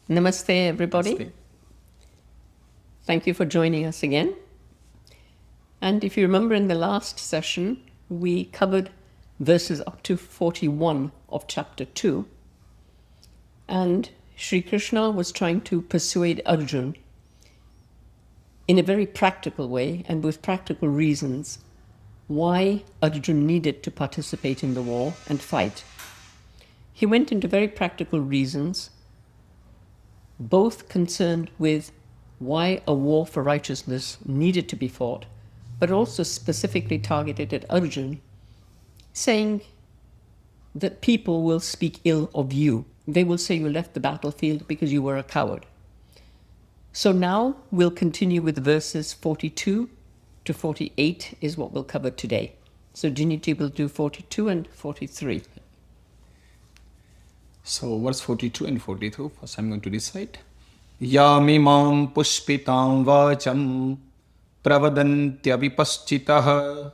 Namaste, everybody. Namaste. Thank you for joining us again. And if you remember in the last session, we covered verses up to 41 of chapter 2. And Sri Krishna was trying to persuade Arjuna in a very practical way and with practical reasons why Arjuna needed to participate in the war and fight. He went into very practical reasons, both concerned with why a war for righteousness needed to be fought, but also specifically targeted at Arjuna, saying that people will speak ill of you. They will say you left the battlefield because you were a coward. So now we'll continue with verses 42 to 48 is what we'll cover today. So Jiniti will do 42 and 43. So verse 42 and 42, first I'm going to recite. Yamimam pushpitam vacham pravadantyavipaschitah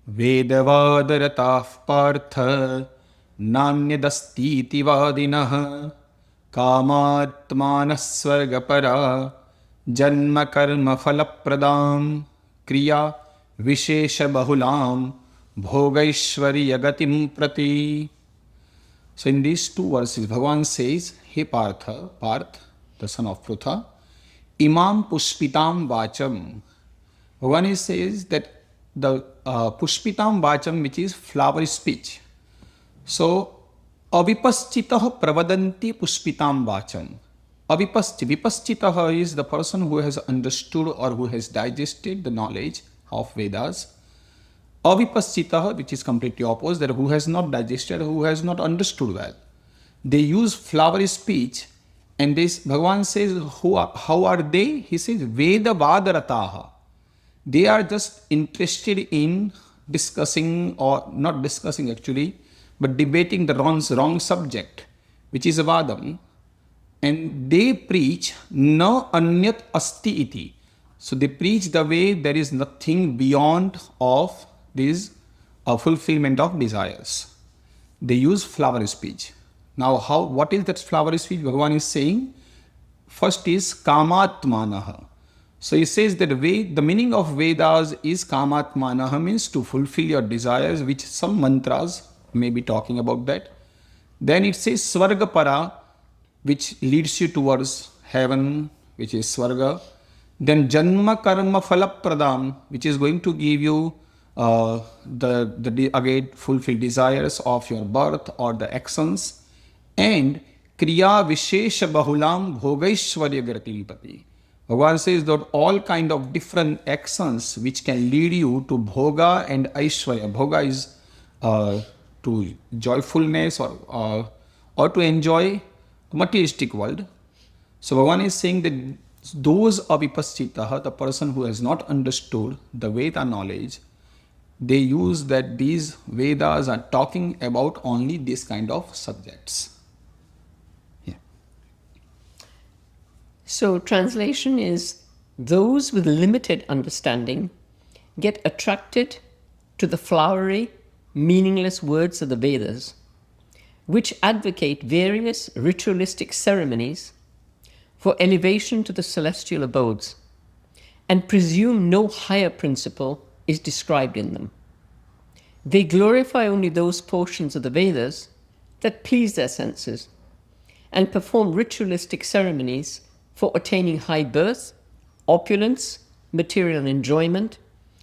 vedavadarataः partha nanyadastiti vadinah kamatmanas svargapara janma karma falapradam kriya vishesha bahulam bhogaishwarya gatim prati. So in these two verses, Bhagavan says, Hey Partha, Parth, the son of Prutha, Imam Pushpitam Vacham. Bhagavan says that the Pushpitam Vacham, which is flowery speech. So, Avipaschitah Pravadanti Pushpitam Vacham. Vipaschitah is the person who has understood or who has digested the knowledge of Vedas. Avipaschitah, which is completely opposite, that who has not digested, who has not understood well. They use flowery speech, and this Bhagavan says, how are they? He says, Veda Vadarataha. They are just interested in discussing, or not discussing actually, but debating the wrong subject, which is a Vadam. And they preach na anyat asti iti. So they preach the way there is nothing beyond of this fulfillment of desires. They use flowery speech. Now, what is that flowery speech? Bhagavan is saying, first is kamatmanaha. So he says that the meaning of Vedas is kamatmanaha, means to fulfill your desires, which some mantras may be talking about that. Then it says svargapara, which leads you towards heaven, which is svarga. Then janma karma falapradam, which is going to give you again fulfill desires of your birth or the actions, and kriya vishesha bahulam bhogaishwarya gatilipati. Bhagavan says that all kind of different actions which can lead you to bhoga and aishwarya. Bhoga is to joyfulness or to enjoy the materialistic world. So Bhagavan is saying that those avipaschitah, the person who has not understood the Veda knowledge, they use that these Vedas are talking about only this kind of subjects. Yeah. So translation is, those with limited understanding get attracted to the flowery, meaningless words of the Vedas, which advocate various ritualistic ceremonies for elevation to the celestial abodes, and presume no higher principle is described in them. They glorify only those portions of the Vedas that please their senses, and perform ritualistic ceremonies for attaining high birth, opulence, material enjoyment,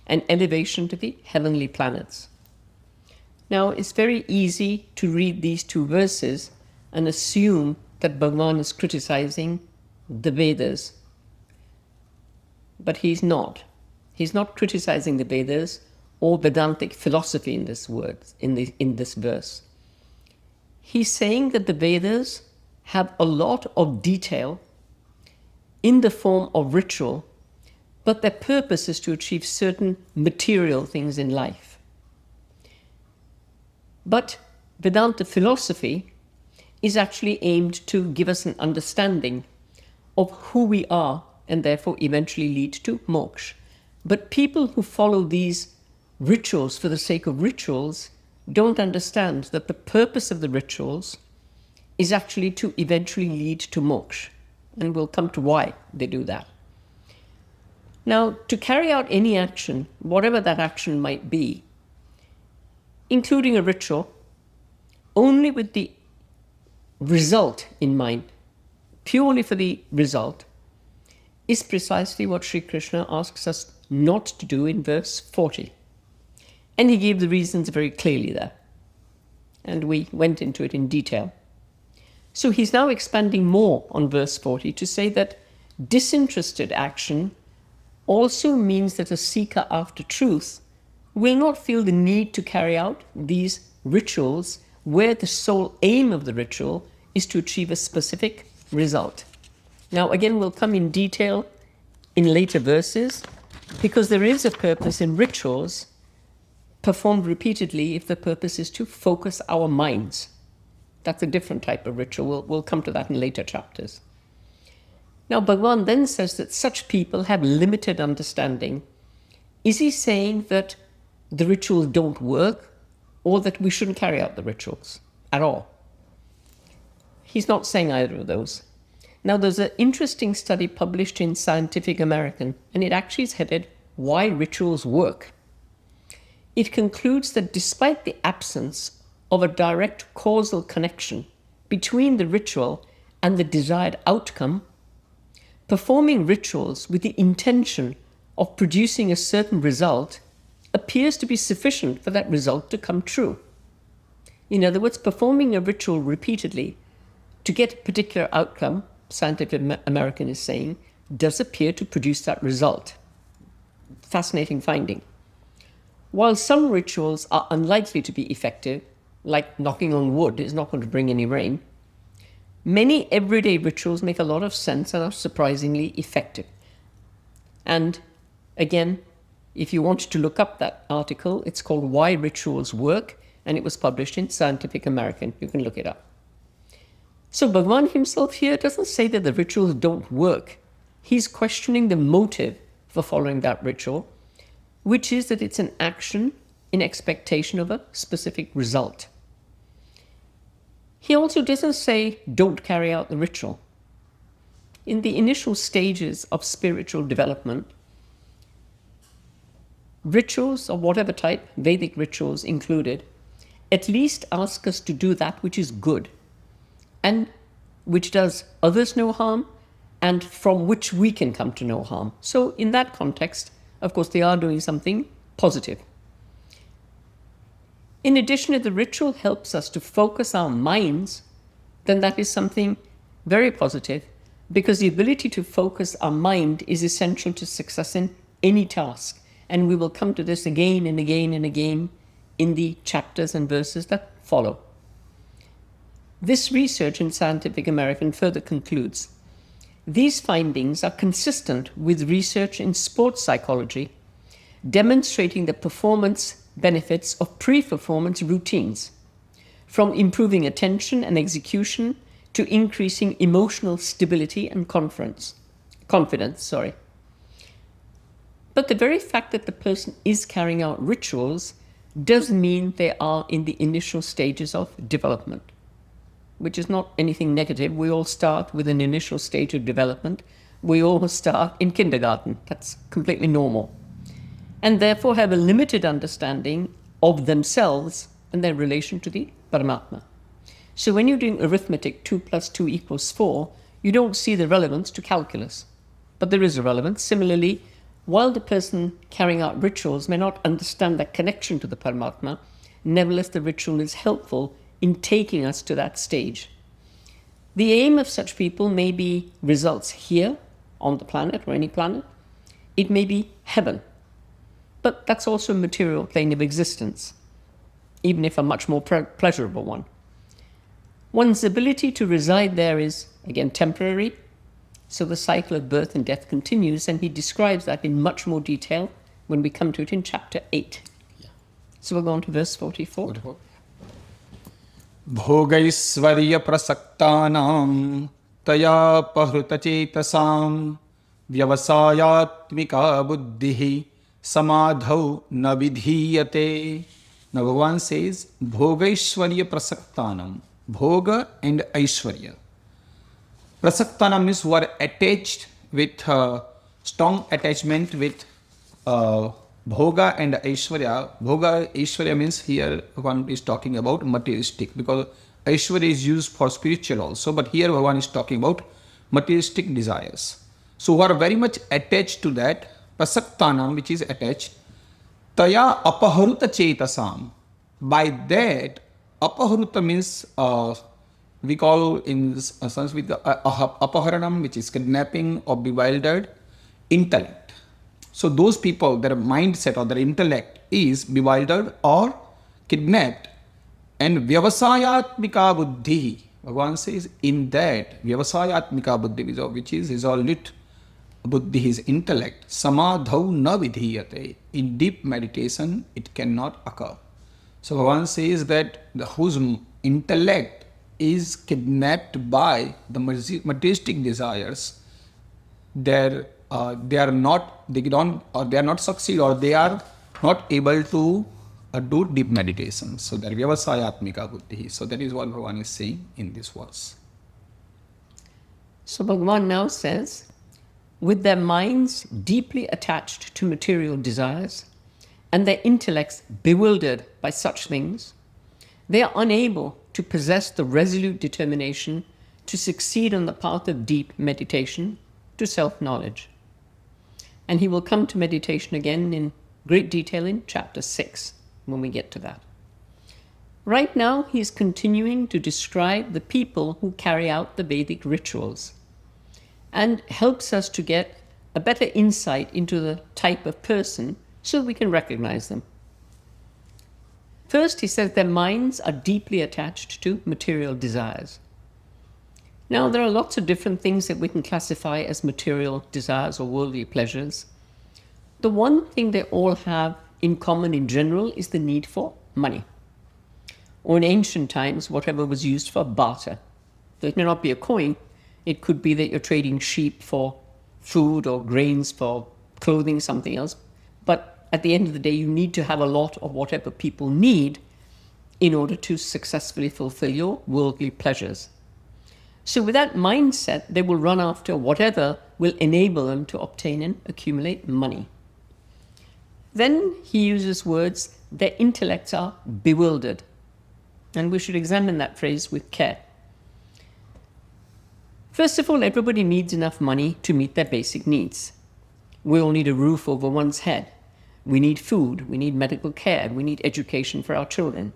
and elevation to the heavenly planets. Now, it's very easy to read these two verses and assume that Bhagavan is criticizing the Vedas. But he's not. He's not criticizing the Vedas or Vedantic philosophy in this verse. He's saying that the Vedas have a lot of detail in the form of ritual, but their purpose is to achieve certain material things in life. But Vedanta philosophy is actually aimed to give us an understanding of who we are and therefore eventually lead to moksha. But people who follow these rituals for the sake of rituals don't understand that the purpose of the rituals is actually to eventually lead to moksha. and we'll come to why they do that. Now, to carry out any action, whatever that action might be, including a ritual, only with the result in mind, purely for the result, is precisely what Sri Krishna asks us not to do in verse 40. And he gave the reasons very clearly there. And we went into it in detail. So he's now expanding more on verse 40 to say that disinterested action also means that a seeker after truth will not feel the need to carry out these rituals where the sole aim of the ritual is to achieve a specific result. Now, again, we'll come in detail in later verses, because there is a purpose in rituals performed repeatedly if the purpose is to focus our minds. That's a different type of ritual. We'll come to that in later chapters. Now, Bhagavan then says that such people have limited understanding. Is he saying that the rituals don't work, or that we shouldn't carry out the rituals at all? He's not saying either of those. Now, there's an interesting study published in Scientific American, and it actually is headed, "Why Rituals Work." It concludes that despite the absence of a direct causal connection between the ritual and the desired outcome, performing rituals with the intention of producing a certain result appears to be sufficient for that result to come true. In other words, performing a ritual repeatedly to get a particular outcome, Scientific American is saying, does appear to produce that result. Fascinating finding. While some rituals are unlikely to be effective, like knocking on wood is not going to bring any rain, many everyday rituals make a lot of sense and are surprisingly effective. And again, if you want to look up that article, it's called "Why Rituals Work," and it was published in Scientific American. You can look it up. So Bhagavan himself here doesn't say that the rituals don't work. He's questioning the motive for following that ritual, which is that it's an action in expectation of a specific result. He also doesn't say, don't carry out the ritual. In the initial stages of spiritual development, rituals of whatever type, Vedic rituals included, at least ask us to do that which is good, and which does others no harm, and from which we can come to no harm. So in that context, of course, they are doing something positive. In addition, if the ritual helps us to focus our minds, then that is something very positive, because the ability to focus our mind is essential to success in any task. And we will come to this again and again and again in the chapters and verses that follow. This research in Scientific American further concludes, these findings are consistent with research in sports psychology, demonstrating the performance benefits of pre-performance routines, from improving attention and execution to increasing emotional stability and confidence. But the very fact that the person is carrying out rituals does mean they are in the initial stages of development, which is not anything negative. We all start with an initial stage of development. We all start in kindergarten. That's completely normal. And therefore have a limited understanding of themselves and their relation to the Paramatma. So when you're doing arithmetic, 2 + 2 = 4, you don't see the relevance to calculus. But there is a relevance. Similarly, while the person carrying out rituals may not understand that connection to the Paramatma, nevertheless the ritual is helpful in taking us to that stage. The aim of such people may be results here on the planet or any planet. It may be heaven. But that's also a material plane of existence, even if a much more pleasurable one. One's ability to reside there is, again, temporary, so the cycle of birth and death continues, and he describes that in much more detail when we come to it in chapter 8. Yeah. So we'll go on to verse 44. Bhogaisvarya prasaktanam tayapahritachetasam vyavasayatmika buddhihi samadhau na vidhiyate. Now Bhagavan says, Bhogaishwarya prasaktanam. Bhoga and Aishwarya. Prasaktana means who are attached with strong attachment with bhoga and aishwarya. Bhoga, aishwarya means here one is talking about materialistic, because aishwarya is used for spiritual also, but here one is talking about materialistic desires. So who are very much attached to that, prasaktanam, which is attached, taya apaharuta chetasam. By that, apaharuta means we call in Sanskrit apaharanam, which is kidnapping or bewildered intellect. So those people, their mindset or their intellect is bewildered or kidnapped. And vyavasayatmika buddhi, Bhagavan says, in that vyavasayatmika buddhi, which is resolute buddhi, his intellect, samadhau na vidhiyate. In deep meditation, it cannot occur. So Bhagavan says that whose intellect is kidnapped by the materialistic desires, they are not, they don't, or they are not succeed, or they are not able to do deep meditation. So that vyavasayatmika buddhi. So that is what Bhagavan is saying in this verse. So Bhagavan now says, with their minds deeply attached to material desires and their intellects bewildered by such things, they are unable to possess the resolute determination to succeed on the path of deep meditation to self-knowledge. And he will come to meditation again in great detail in chapter 6 when we get to that. Right now, he is continuing to describe the people who carry out the Vedic rituals and helps us to get a better insight into the type of person so we can recognize them. First, he says their minds are deeply attached to material desires. Now, there are lots of different things that we can classify as material desires or worldly pleasures. The one thing they all have in common in general is the need for money. Or in ancient times, whatever was used for barter. So it may not be a coin. It could be that you're trading sheep for food or grains for clothing, something else. But at the end of the day, you need to have a lot of whatever people need in order to successfully fulfill your worldly pleasures. So with that mindset, they will run after whatever will enable them to obtain and accumulate money. Then he uses words, their intellects are bewildered. And we should examine that phrase with care. First of all, everybody needs enough money to meet their basic needs. We all need a roof over one's head. We need food, we need medical care, we need education for our children.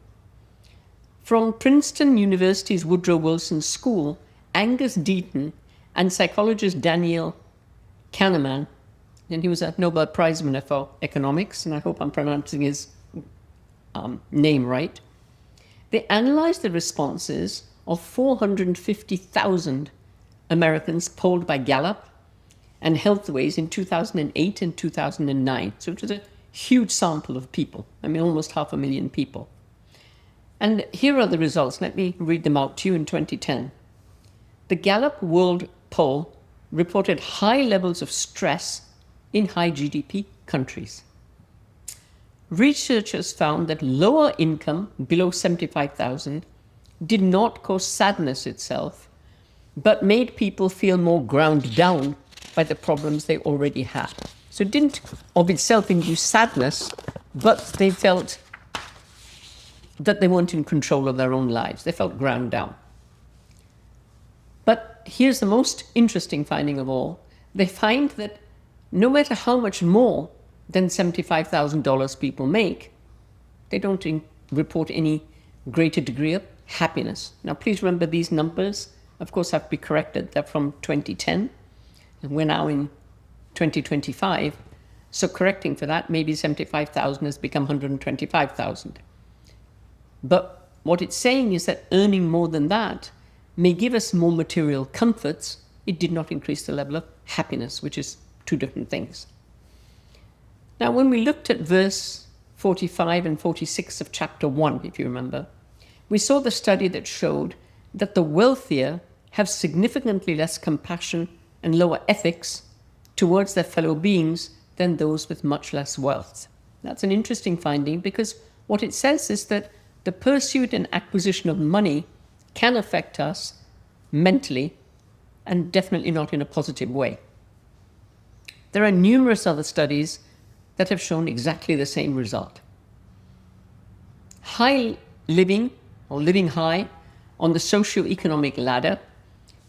From Princeton University's Woodrow Wilson School, Angus Deaton and psychologist Daniel Kahneman, and he was a Nobel Prize winner for economics, and I hope I'm pronouncing his name right, they analyzed the responses of 450,000 Americans polled by Gallup and Healthways in 2008 and 2009. So it was a huge sample of people, almost 500,000 people. And here are the results. Let me read them out to you in 2010. The Gallup World Poll reported high levels of stress in high GDP countries. Researchers found that lower income below 75,000 did not cause sadness itself, but made people feel more ground down by the problems they already had. So it didn't of itself induce sadness, but they felt that they weren't in control of their own lives. They felt ground down. But here's the most interesting finding of all. They find that no matter how much more than $75,000 people make, they don't report any greater degree of happiness. Now, please remember these numbers, of course, have to be corrected. They're from 2010, and we're now in 2025. So correcting for that, maybe 75,000 has become 125,000. But what it's saying is that earning more than that may give us more material comforts. It did not increase the level of happiness, which is two different things. Now, when we looked at verse 45 and 46 of chapter 1, if you remember, we saw the study that showed that the wealthier have significantly less compassion and lower ethics towards their fellow beings than those with much less wealth. That's an interesting finding, because what it says is that the pursuit and acquisition of money can affect us mentally and definitely not in a positive way. There are numerous other studies that have shown exactly the same result. High living, or living high, on the socio-economic ladder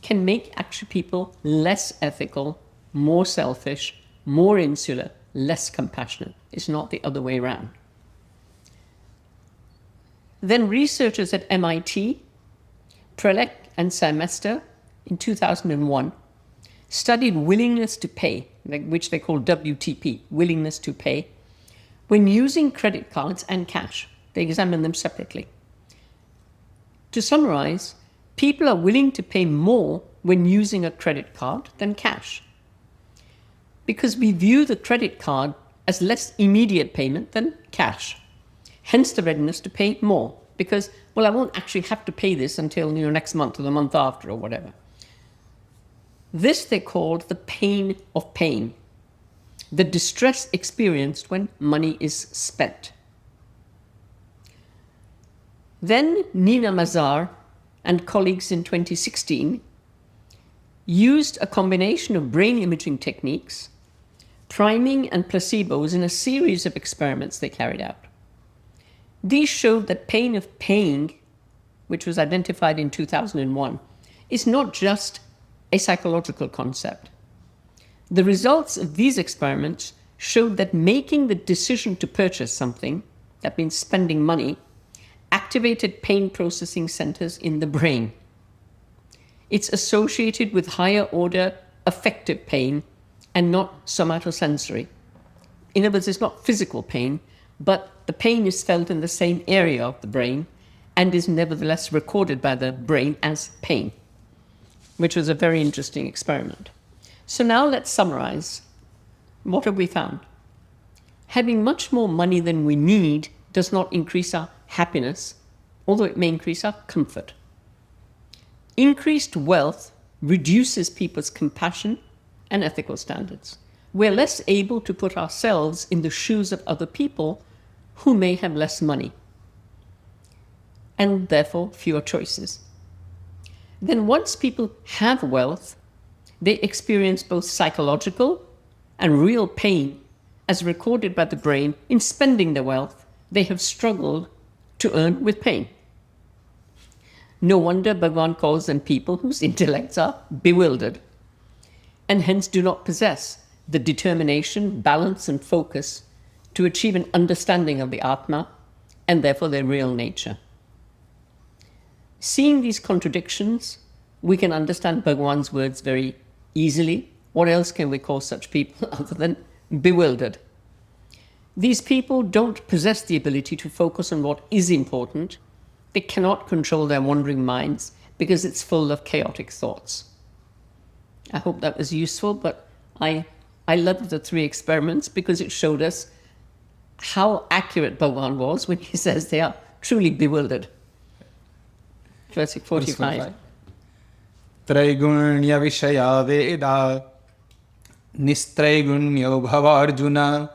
can make actually people less ethical, more selfish, more insular, less compassionate. It's not the other way around. Then researchers at MIT, Prelek and Semester, in 2001, studied willingness to pay, which they call WTP, willingness to pay, when using credit cards and cash. They examined them separately. To summarize, people are willing to pay more when using a credit card than cash, because we view the credit card as less immediate payment than cash. Hence the readiness to pay more, because, well, I won't actually have to pay this until next month or the month after or whatever. This they called the pain of pain, the distress experienced when money is spent. Then Nina Mazar and colleagues in 2016 used a combination of brain imaging techniques, priming and placebos in a series of experiments they carried out. These showed that pain of paying, which was identified in 2001, is not just a psychological concept. The results of these experiments showed that making the decision to purchase something, that means spending money, activated pain processing centers in the brain. It's associated with higher order affective pain and not somatosensory. In other words, it's not physical pain, but the pain is felt in the same area of the brain and is nevertheless recorded by the brain as pain, which was a very interesting experiment. So now let's summarize. What have we found? Having much more money than we need does not increase our happiness, although it may increase our comfort. Increased wealth reduces people's compassion and ethical standards. We're less able to put ourselves in the shoes of other people who may have less money, and therefore fewer choices. Then once people have wealth, they experience both psychological and real pain as recorded by the brain in spending their wealth they have struggled to earn with pain. No wonder Bhagavan calls them people whose intellects are bewildered and hence do not possess the determination, balance and focus to achieve an understanding of the Atma and therefore their real nature. Seeing these contradictions, we can understand Bhagavan's words very easily. What else can we call such people other than bewildered? These people don't possess the ability to focus on what is important. They cannot control their wandering minds because it's full of chaotic thoughts. I hope that was useful, but I loved the three experiments because it showed us how accurate Bhagavan was when he says they are truly bewildered. Verse 45. Traigunya Vishaya Veda Nistraigunya Bhavarjuna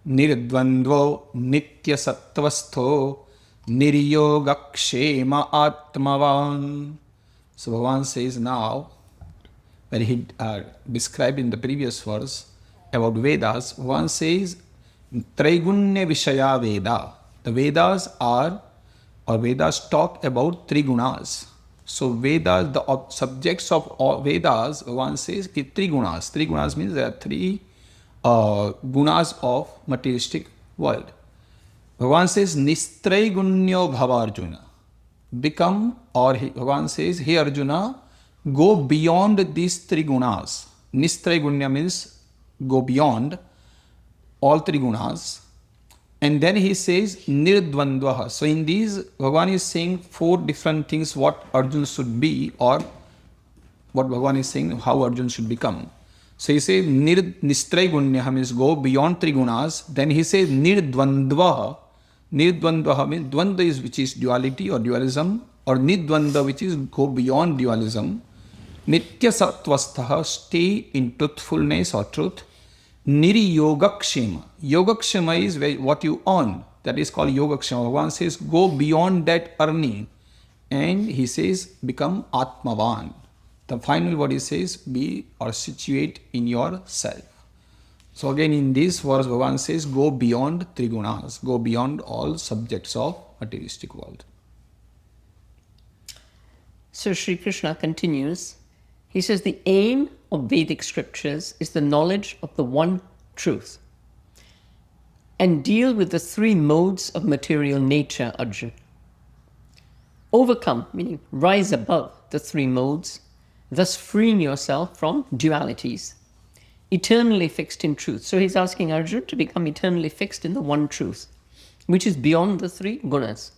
Nirdvandvo Nitya Sattvastho Niryogakshema Atmavan. So Bhagavan says now, when he described in the previous verse about Vedas, Bhagavan says Traigunya Vishaya Veda. The Vedas are, or Vedas talk about three gunas. So Vedas, the subjects of all Vedas, one says three gunas. Three gunas means there are three gunas of materialistic world. Bhagavan says Nistraigunyo Bhavarjuna. Become, or Bhagavan says, hey Arjuna, go beyond these three gunas. Nistraigunya means go beyond all three gunas. And then he says Nirdvandvaha. So in these, Bhagavan is saying four different things what Arjuna should be, or what Bhagavan is saying how Arjuna should become. So he says Nistraigunya means go beyond three gunas. Then he says Nirdvandvaha. Nirdvandvaha means dvandva is which is duality or dualism, or Nidvandva which is go beyond dualism. Nitya Sattvastha, stay in truthfulness or truth. Niri Yogakshema. Yogakshema is what you earn. That is called Yogakshema. Bhagavan says go beyond that earning. And he says become Atmavan. The final word he says, be or situate in yourself. So again in this verse, Bhagavan says, go beyond trigunas, go beyond all subjects of materialistic world. So Sri Krishna continues. He says the aim of Vedic scriptures is the knowledge of the one truth and deal with the three modes of material nature, Arjuna. Overcome, meaning rise above the three modes, thus freeing yourself from dualities, eternally fixed in truth. So he's asking Arjuna to become eternally fixed in the one truth, which is beyond the three gunas.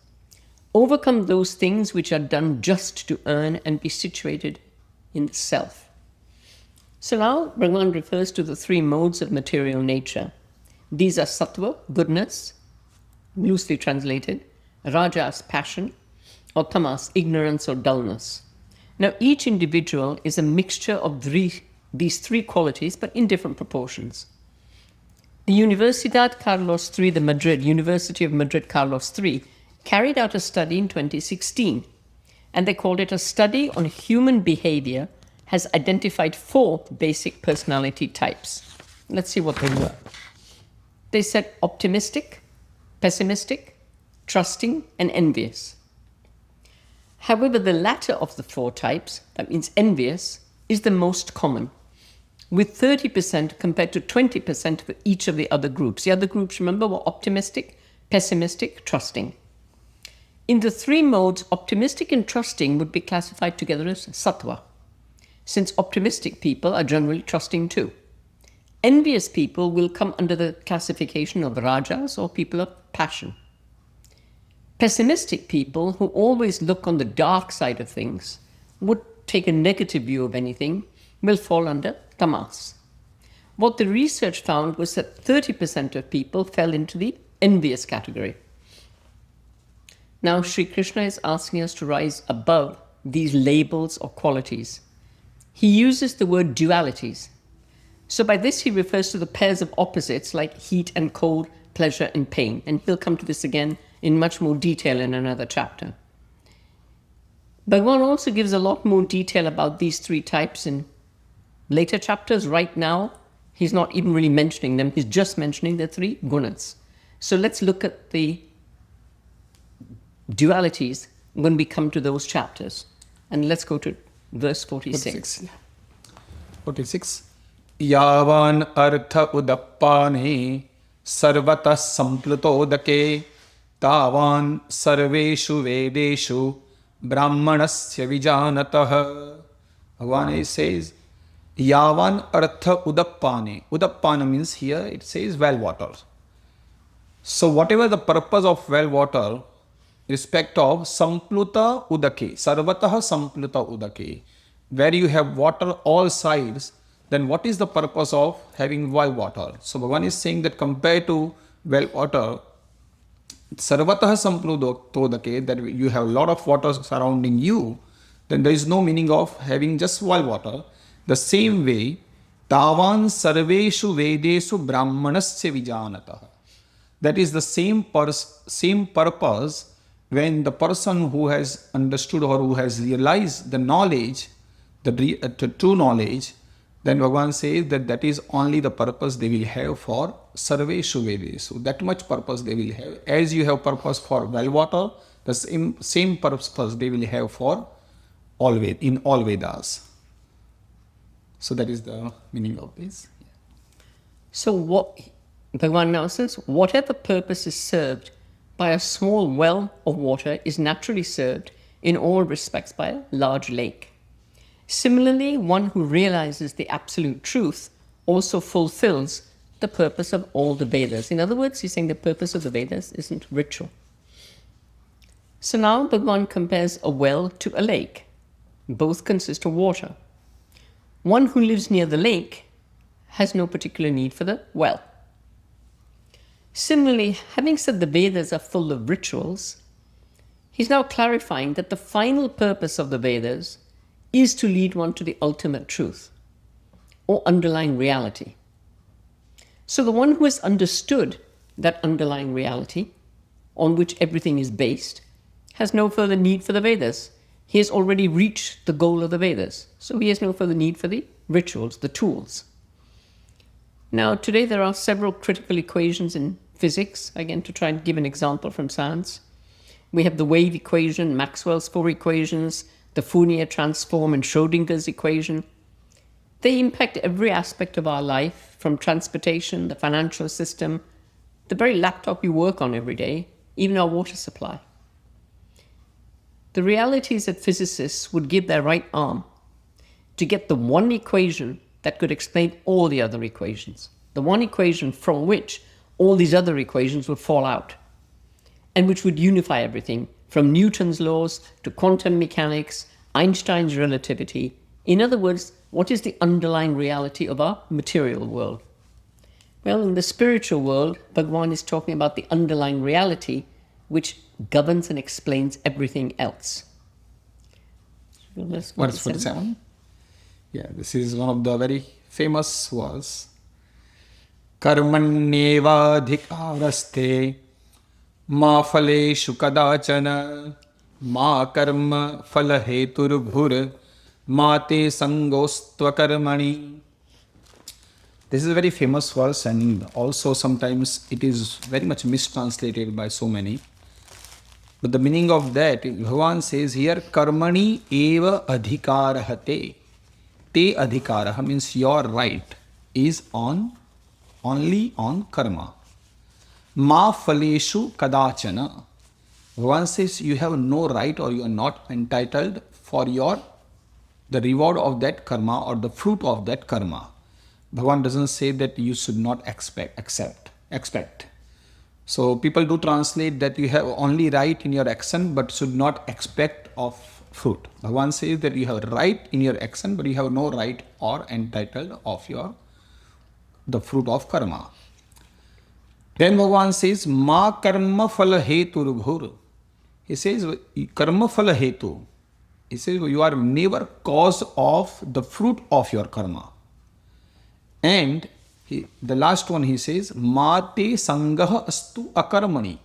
Overcome those things which are done just to earn and be situated in the self. So now Bhagavan refers to the three modes of material nature. These are sattva, goodness, loosely translated, rajas, passion, or tamas, ignorance or dullness. Now each individual is a mixture of these three qualities, but in different proportions. The Universidad Carlos III, the University of Madrid Carlos III, carried out a study in 2016, and they called it a study on human behavior, has identified 4 basic personality types. Let's see what they were. They said optimistic, pessimistic, trusting, and envious. However, the latter of the 4 types, that means envious, is the most common, with 30% compared to 20% for each of the other groups. The other groups, remember, were optimistic, pessimistic, trusting. In the 3 modes, optimistic and trusting would be classified together as sattva, since optimistic people are generally trusting too. Envious people will come under the classification of rajas, or people of passion. Pessimistic people, who always look on the dark side of things, would take a negative view of anything, will fall under tamas. What the research found was that 30% of people fell into the envious category. Now Sri Krishna is asking us to rise above these labels or qualities. He uses the word dualities. So by this he refers to the pairs of opposites like heat and cold, pleasure and pain. And he'll come to this again in much more detail in another chapter. Bhagavan also gives a lot more detail about these 3 types in later chapters. Right now, he's not even really mentioning them. He's just mentioning the 3 gunas. So let's look at the dualities when we come to those chapters. And let's go to verse 46. 46. Yavan artha udappane sarvata samplutodake tavan sarveshu vedeshu brahmanasya vijanatah. Bhagavan says, Yavan artha udappane. Udappana means here it says well water. So whatever the purpose of well water, respect of sampluta udake, sarvatah sampluta udake, where you have water all sides, then what is the purpose of having well water? So Bhagavan is saying that compared to well water, sarvatah sampluta udake, that you have a lot of water surrounding you, then there is no meaning of having just well water. The same way, tavan sarveshu vedeshu brahmanasya vijanatah. That is the same purpose when the person who has understood or who has realized the knowledge, the true knowledge, then Bhagavan says that that is only the purpose they will have for sarveshu vedesu. That much purpose they will have. As you have purpose for well water, the same purpose they will have for in all Vedas. So that is the meaning of this. So what Bhagavan now says, whatever purpose is served by a small well of water is naturally served in all respects by a large lake. Similarly, one who realizes the absolute truth also fulfills the purpose of all the Vedas. In other words, he's saying the purpose of the Vedas isn't ritual. So now Bhagavan compares a well to a lake. Both consist of water. One who lives near the lake has no particular need for the well. Similarly, having said the Vedas are full of rituals, he's now clarifying that the final purpose of the Vedas is to lead one to the ultimate truth or underlying reality. So the one who has understood that underlying reality on which everything is based has no further need for the Vedas, He has already reached the goal of the Vedas, so he has no further need for the rituals, the tools. Now, today there are several critical equations in physics, again to try and give an example from science. We have the wave equation, Maxwell's four equations, the Fourier transform and Schrödinger's equation. They impact every aspect of our life, from transportation, the financial system, the very laptop we work on every day, even our water supply. The reality is that physicists would give their right arm to get the one equation that could explain all the other equations, the one equation from which all these other equations would fall out, and which would unify everything from Newton's laws to quantum mechanics, Einstein's relativity. In other words, what is the underlying reality of our material world? Well, in the spiritual world, Bhagavan is talking about the underlying reality which governs and explains everything else. Verse 47. Yeah, this is one of the very famous verse. Karmanyevadhikaraste ma phaleshu kadachana ma karma phalaheturbhur ma te sangostva karmani. This is a very famous verse, and also sometimes it is very much mistranslated by so many. But the meaning of that, Bhagavan says here, karmani eva adhikarahate. Te adhikaraha means your right is only on karma. Ma phaleshu kadachana. Bhagavan says you have no right or you are not entitled for the reward of that karma or the fruit of that karma. Bhagavan doesn't say that you should not expect. So people do translate that you have only right in your action but should not expect of fruit. Bhagavan says that you have right in your action but you have no right or entitled of the fruit of karma. Then Bhagavan says, Ma karma phala hetu bhur. He says, karma phala hetu. He says, you are never cause of the fruit of your karma. And the last one he says, Mate sangah astu akarmani.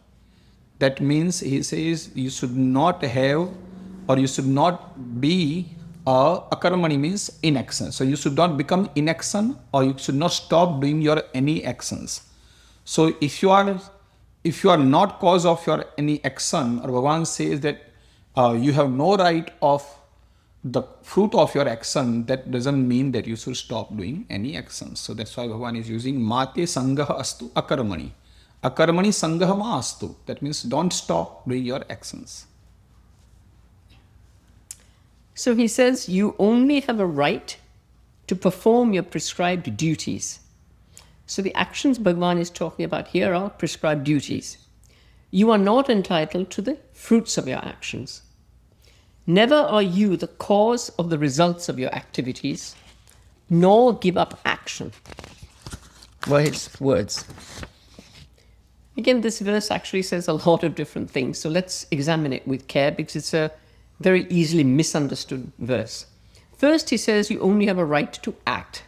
That means he says you should not have or you should not be akarmani means inaction. So you should not become inaction or you should not stop doing your any actions. So if you are not cause of your any action, or Bhagavan says that you have no right of the fruit of your action, that doesn't mean that you should stop doing any actions. So that's why Bhagavan is using Mate Sangaha Astu Akarmani. Akarmani Sangaha Ma Astu. That means don't stop doing your actions. So he says you only have a right to perform your prescribed duties. So the actions Bhagavan is talking about here are prescribed duties. You are not entitled to the fruits of your actions. Never are you the cause of the results of your activities, nor give up action. Were his words. Again, this verse actually says a lot of different things, so let's examine it with care because it's a very easily misunderstood verse. First, he says you only have a right to act.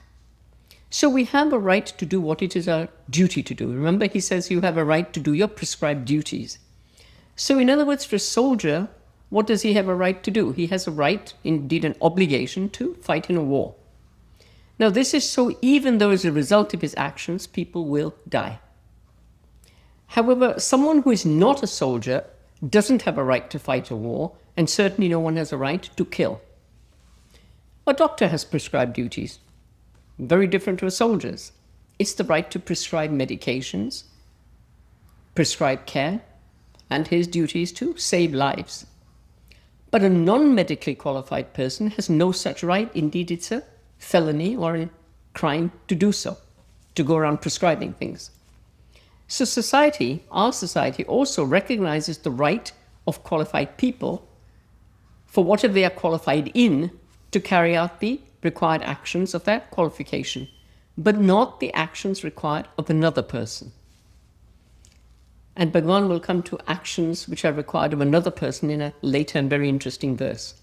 So we have a right to do what it is our duty to do. Remember, he says you have a right to do your prescribed duties. So in other words, for a soldier, what does he have a right to do? He has a right, indeed an obligation, to fight in a war. Now this is so even though as a result of his actions, people will die. However, someone who is not a soldier doesn't have a right to fight a war, and certainly no one has a right to kill. A doctor has prescribed duties, very different to a soldier's. It's the right to prescribe medications, prescribe care, and his duty is to save lives. But a non-medically qualified person has no such right. Indeed, it's a felony or a crime to do so, to go around prescribing things. So society, our society, also recognizes the right of qualified people for whatever they are qualified in to carry out the required actions of their qualification, but not the actions required of another person. And Bhagavan will come to actions which are required of another person in a later and very interesting verse.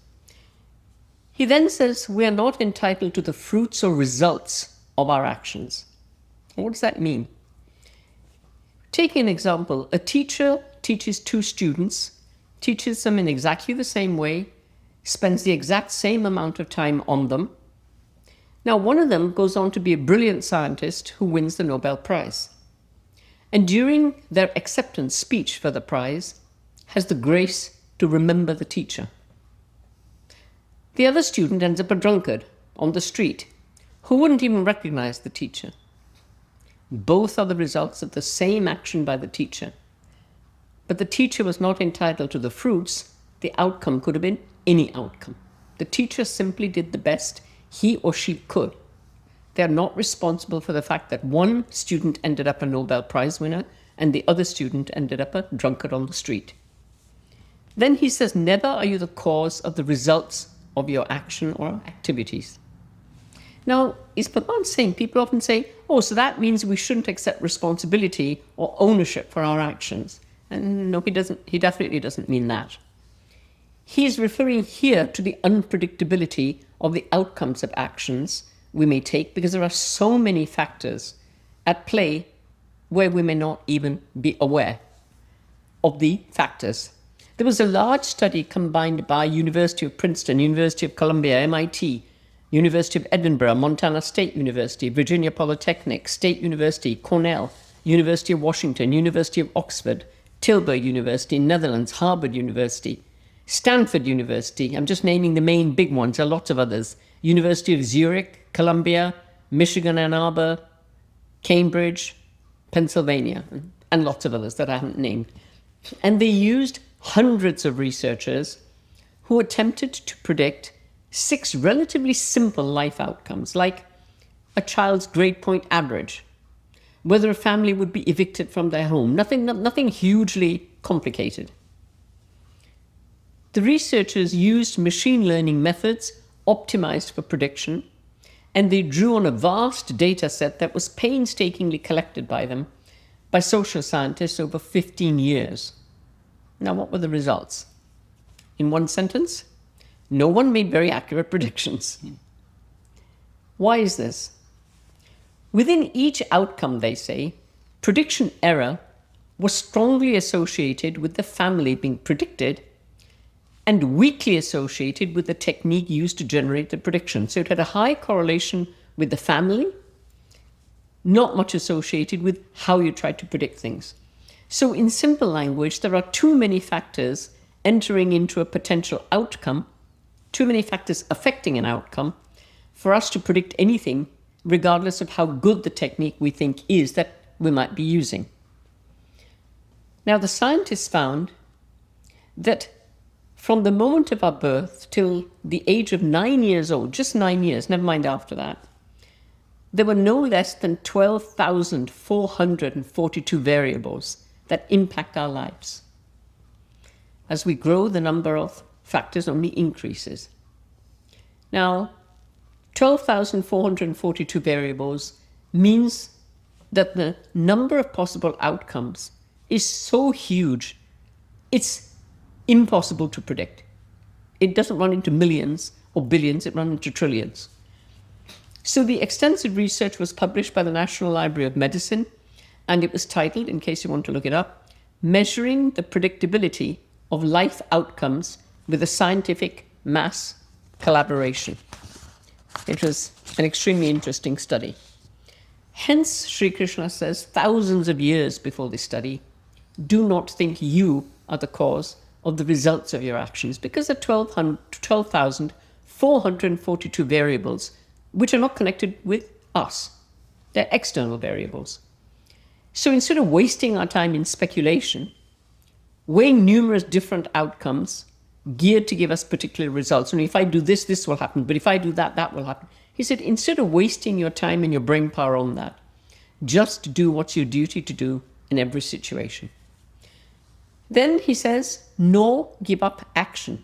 He then says we are not entitled to the fruits or results of our actions. What does that mean? Taking an example, a teacher teaches two students, teaches them in exactly the same way, spends the exact same amount of time on them. Now, one of them goes on to be a brilliant scientist who wins the Nobel Prize. And during their acceptance speech for the prize, has the grace to remember the teacher. The other student ends up a drunkard on the street who wouldn't even recognize the teacher. Both are the results of the same action by the teacher. But the teacher was not entitled to the fruits. The outcome could have been any outcome. The teacher simply did the best he or she could. They are not responsible for the fact that one student ended up a Nobel Prize winner and the other student ended up a drunkard on the street. Then he says, never are you the cause of the results of your action or activities. Now, is Bhagavan saying, people often say, oh, so that means we shouldn't accept responsibility or ownership for our actions. And no, he doesn't. He definitely doesn't mean that. He is referring here to the unpredictability of the outcomes of actions we may take, because there are so many factors at play where we may not even be aware of the factors. There was a large study combined by University of Princeton, University of Columbia, MIT, University of Edinburgh, Montana State University, Virginia Polytechnic, State University, Cornell, University of Washington, University of Oxford, Tilburg University, Netherlands, Harvard University, Stanford University, I'm just naming the main big ones, there are lots of others, University of Zurich, Columbia, Michigan, Ann Arbor, Cambridge, Pennsylvania, and lots of others that I haven't named. And they used hundreds of researchers who attempted to predict 6 relatively simple life outcomes, like a child's grade point average, whether a family would be evicted from their home, nothing hugely complicated. The researchers used machine learning methods optimized for prediction, and they drew on a vast data set that was painstakingly collected by them by social scientists over 15 years. Now, what were the results? In one sentence, no one made very accurate predictions. Why is this? Within each outcome, they say, prediction error was strongly associated with the family being predicted and weakly associated with the technique used to generate the prediction. So it had a high correlation with the family, not much associated with how you tried to predict things. So in simple language, there are too many factors entering into a potential outcome, too many factors affecting an outcome, for us to predict anything, regardless of how good the technique we think is that we might be using. Now, the scientists found that from the moment of our birth till the age of 9 years old, just 9 years, never mind after that, there were no less than 12,442 variables that impact our lives. As we grow, the number of factors only increases. Now, 12,442 variables means that the number of possible outcomes is so huge, it's impossible to predict. It doesn't run into millions or billions, it runs into trillions. So the extensive research was published by the National Library of Medicine, and it was titled, in case you want to look it up, Measuring the Predictability of Life Outcomes with a Scientific Mass Collaboration. It was an extremely interesting study. Hence, Sri Krishna says, thousands of years before this study, do not think you are the cause of the results of your actions, because there are 12,442 variables which are not connected with us. They're external variables. So instead of wasting our time in speculation, weighing numerous different outcomes geared to give us particular results, and if I do this, this will happen, but if I do that, that will happen. He said, instead of wasting your time and your brain power on that, just do what's your duty to do in every situation. Then he says, nor give up action.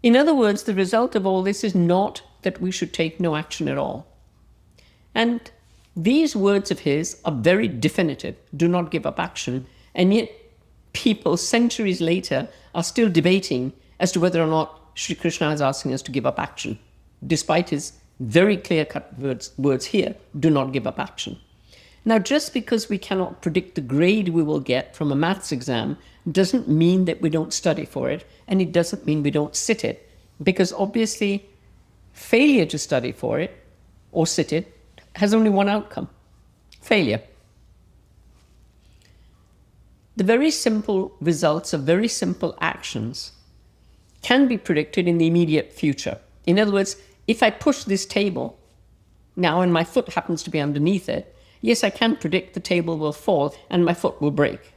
In other words, the result of all this is not that we should take no action at all. And these words of his are very definitive, do not give up action, and yet people centuries later are still debating as to whether or not Sri Krishna is asking us to give up action, despite his very clear-cut words here, do not give up action. Now, just because we cannot predict the grade we will get from a maths exam doesn't mean that we don't study for it, and it doesn't mean we don't sit it, because obviously failure to study for it or sit it has only one outcome: failure. The very simple results of very simple actions can be predicted in the immediate future. In other words, if I push this table now and my foot happens to be underneath it, yes, I can predict the table will fall and my foot will break.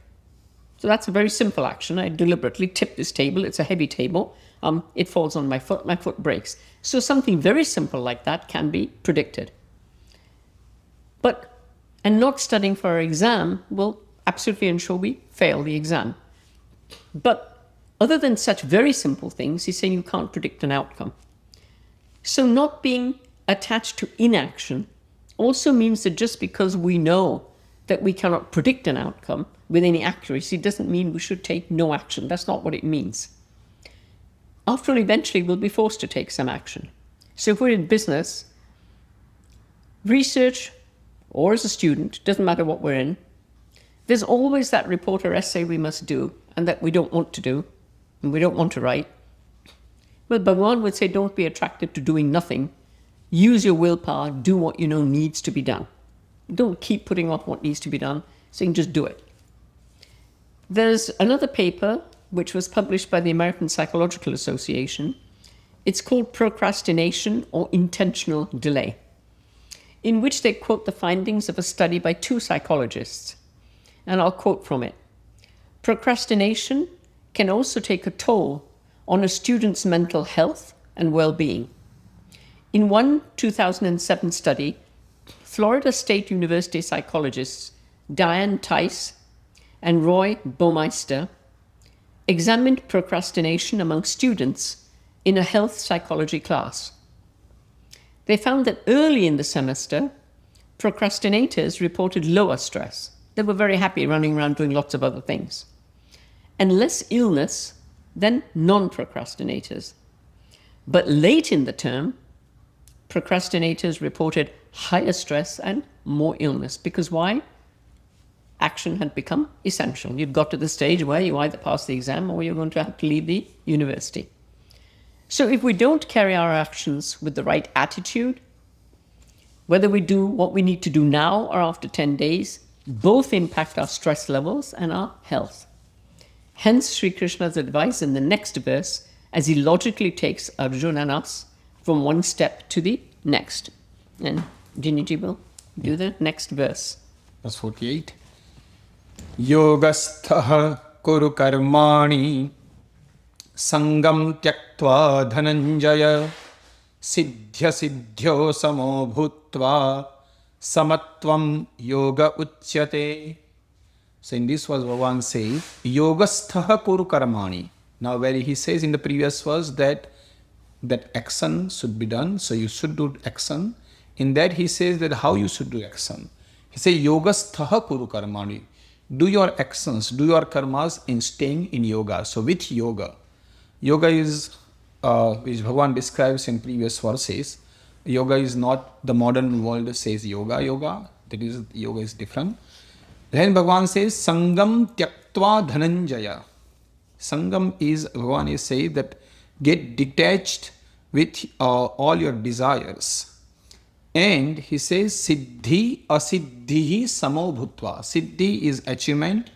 So that's a very simple action. I deliberately tip this table. It's a heavy table. It falls on my foot breaks. So something very simple like that can be predicted. And not studying for our exam will absolutely ensure we fail the exam. But other than such very simple things, he's saying you can't predict an outcome. So not being attached to inaction also means that just because we know that we cannot predict an outcome with any accuracy doesn't mean we should take no action. That's not what it means. After all, eventually we'll be forced to take some action. So if we're in business, research, or as a student, doesn't matter what we're in, there's always that report or essay we must do and that we don't want to do and we don't want to write. Well, Bhagavan would say, don't be attracted to doing nothing. Use your willpower, do what you know needs to be done. Don't keep putting off what needs to be done, saying just do it. There's another paper which was published by the American Psychological Association. It's called Procrastination or Intentional Delay, in which they quote the findings of a study by 2 psychologists. And I'll quote from it. Procrastination can also take a toll on a student's mental health and well-being. In one 2007 study, Florida State University psychologists Diane Tice and Roy Baumeister examined procrastination among students in a health psychology class. They found that early in the semester, procrastinators reported lower stress. They were very happy running around doing lots of other things, and less illness than non-procrastinators. But late in the term, procrastinators reported higher stress and more illness. Because why? Action had become essential. You'd got to the stage where you either pass the exam or you're going to have to leave the university. So if we don't carry our actions with the right attitude, whether we do what we need to do now or after 10 days, both impact our stress levels and our health. Hence Sri Krishna's advice in the next verse, as he logically takes Arjuna and us from one step to the next. And Jiniji will do the next verse. Verse 48. Yogasthaha kuru karmani sangam tyaktva dhananjaya siddhya siddhyo samo bhutva samatvam yoga uchyate. So in this verse, Bhagavan says, Yogasthaha kuru karmani. Now where he says in the previous verse that action should be done, so you should do action. In that he says that how you should do action. He says, Yogasthaha kuru karmani. Do your actions, do your karmas in staying in yoga. So with yoga. Yoga is, which Bhagavan describes in previous verses, yoga is not the modern world says yoga. That is, yoga is different. Then Bhagavan says, Sangam tyaktva dhananjaya. Sangam is, Bhagavan is saying that get detached with all your desires. And he says, Siddhi asiddhi samo bhutva. Siddhi is achievement.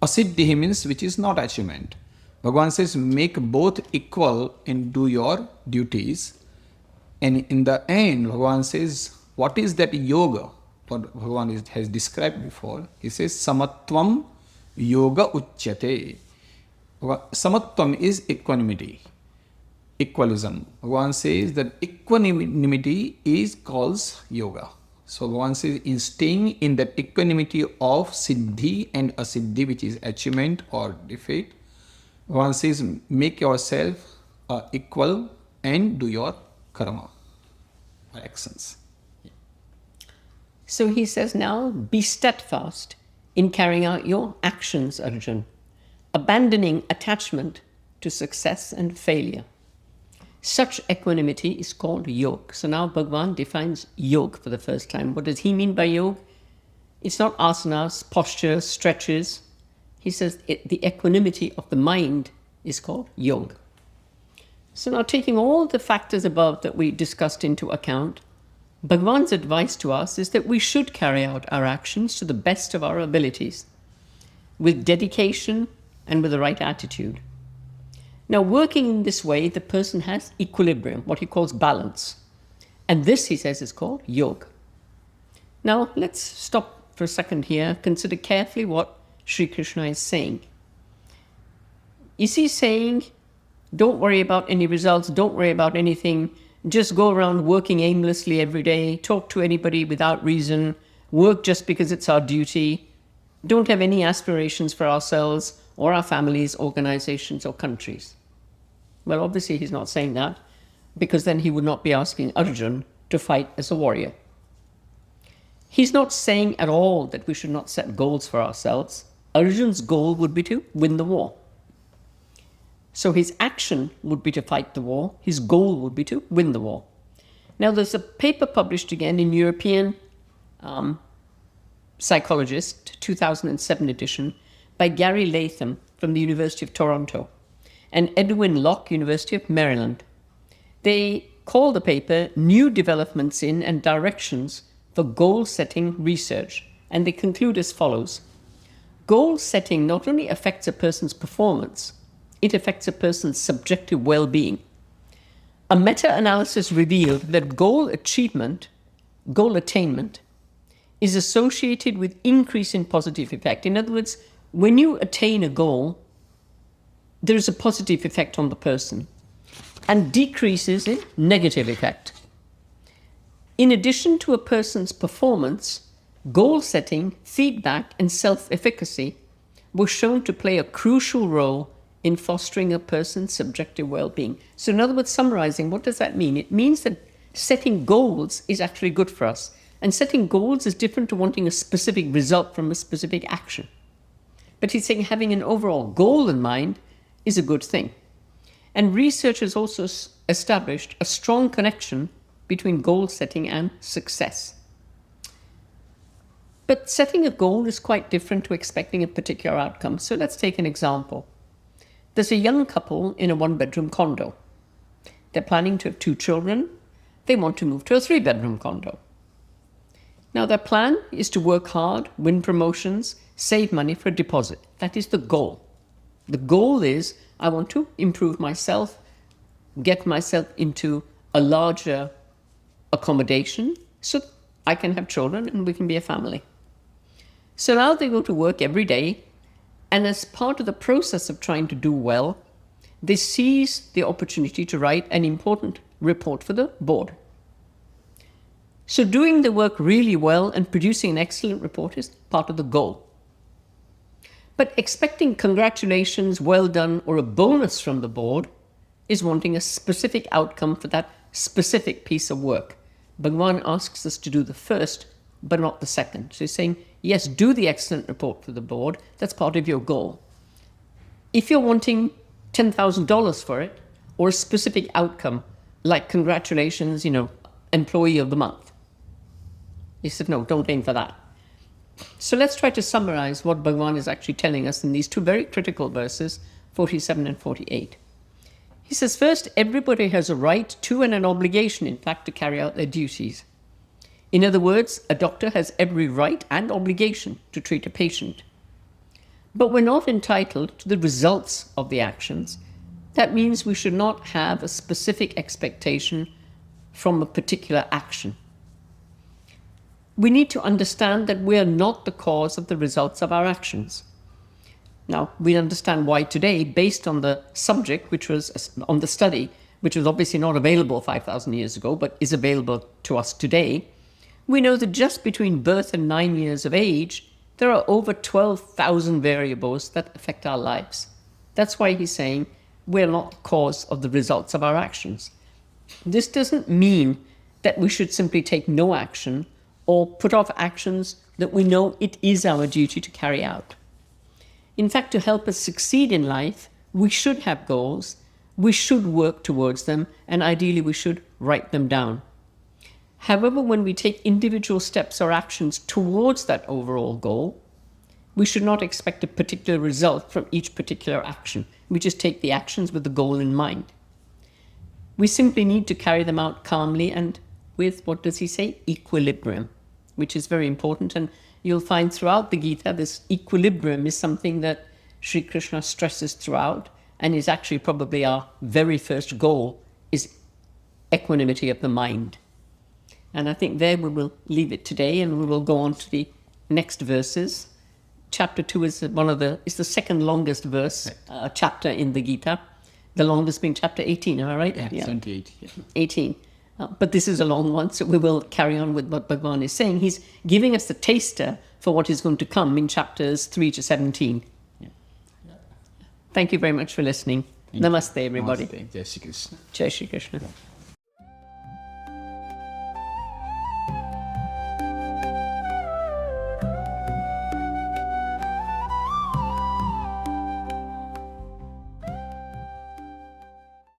Asiddhi means which is not achievement. Bhagavan says, make both equal and do your duties. And in the end, Bhagavan says, what is that yoga? What Bhagavan has described before. He says, Samatvam yoga uchyate. Samatvam is equanimity. Equalism. Bhagavan says that equanimity is calls yoga. So Bhagavan says in staying in that equanimity of siddhi and asiddhi, which is achievement or defeat, Bhagavan says make yourself equal and do your karma or actions. So he says now, be steadfast in carrying out your actions, Arjun, abandoning attachment to success and failure. Such equanimity is called yoga. So now Bhagavan defines yoga for the first time. What does he mean by yoga? It's not asanas, posture, stretches. He says the equanimity of the mind is called yoga. So now, taking all the factors above that we discussed into account, Bhagavan's advice to us is that we should carry out our actions to the best of our abilities, with dedication and with the right attitude. Now, working in this way, the person has equilibrium, what he calls balance. And this, he says, is called yoga. Now, let's stop for a second here, consider carefully what Sri Krishna is saying. Is he saying, don't worry about any results, don't worry about anything, just go around working aimlessly every day, talk to anybody without reason, work just because it's our duty, don't have any aspirations for ourselves or our families, organizations, or countries? Well, obviously he's not saying that, because then he would not be asking Arjun to fight as a warrior. He's not saying at all that we should not set goals for ourselves. Arjun's goal would be to win the war. So his action would be to fight the war. His goal would be to win the war. Now, there's a paper published again in European Psychologist, 2007 edition, by Gary Latham from the University of Toronto and Edwin Locke, University of Maryland. They call the paper New Developments in and Directions for Goal-Setting Research, and they conclude as follows. Goal setting not only affects a person's performance, it affects a person's subjective well-being. A meta-analysis revealed that goal attainment, is associated with increase in positive effect. In other words, when you attain a goal, there is a positive effect on the person and decreases in negative effect. In addition to a person's performance, goal setting, feedback, and self-efficacy were shown to play a crucial role in fostering a person's subjective well-being. So in other words, summarizing, what does that mean? It means that setting goals is actually good for us. And setting goals is different to wanting a specific result from a specific action. But he's saying having an overall goal in mind is a good thing. And research has also established a strong connection between goal setting and success. But setting a goal is quite different to expecting a particular outcome. So let's take an example. There's a young couple in a one-bedroom condo. They're planning to have 2 children. They want to move to a 3-bedroom condo. Now, their plan is to work hard, win promotions, save money for a deposit. That is the goal. The goal is, I want to improve myself, get myself into a larger accommodation so I can have children and we can be a family. So now they go to work every day, and as part of the process of trying to do well, they seize the opportunity to write an important report for the board. So doing the work really well and producing an excellent report is part of the goal. But expecting congratulations, well done, or a bonus from the board is wanting a specific outcome for that specific piece of work. Bhagavan asks us to do the first, but not the second. So he's saying, yes, do the excellent report for the board. That's part of your goal. If you're wanting $10,000 for it, or a specific outcome, like congratulations, employee of the month, he said, no, don't aim for that. So let's try to summarize what Bhagavan is actually telling us in these 2 very critical verses, 47 and 48. He says, first, everybody has a right to and an obligation, in fact, to carry out their duties. In other words, a doctor has every right and obligation to treat a patient. But we're not entitled to the results of the actions. That means we should not have a specific expectation from a particular action. We need to understand that we are not the cause of the results of our actions. Now, we understand why today, based on the subject, which was on the study, which was obviously not available 5,000 years ago, but is available to us today. We know that just between birth and 9 years of age, there are over 12,000 variables that affect our lives. That's why he's saying we're not the cause of the results of our actions. This doesn't mean that we should simply take no action or put off actions that we know it is our duty to carry out. In fact, to help us succeed in life, we should have goals, we should work towards them, and ideally we should write them down. However, when we take individual steps or actions towards that overall goal, we should not expect a particular result from each particular action. We just take the actions with the goal in mind. We simply need to carry them out calmly and with, what does he say? Equilibrium, which is very important. And you'll find throughout the Gita, this equilibrium is something that Sri Krishna stresses throughout, and is actually probably our very first goal, is equanimity of the mind. And I think there we will leave it today, and we will go on to the next verses. Chapter 2 is is the second longest verse, chapter in the Gita. The longest being chapter 18, am I right? Yeah, 78. Yeah. 18. But this is a long one, so we will carry on with what Bhagavan is saying. He's giving us the taster for what is going to come in chapters 3 to 17. Yeah. Thank you very much for listening. Namaste, everybody. Namaste. Jai Shri Krishna. Jai Shri Krishna.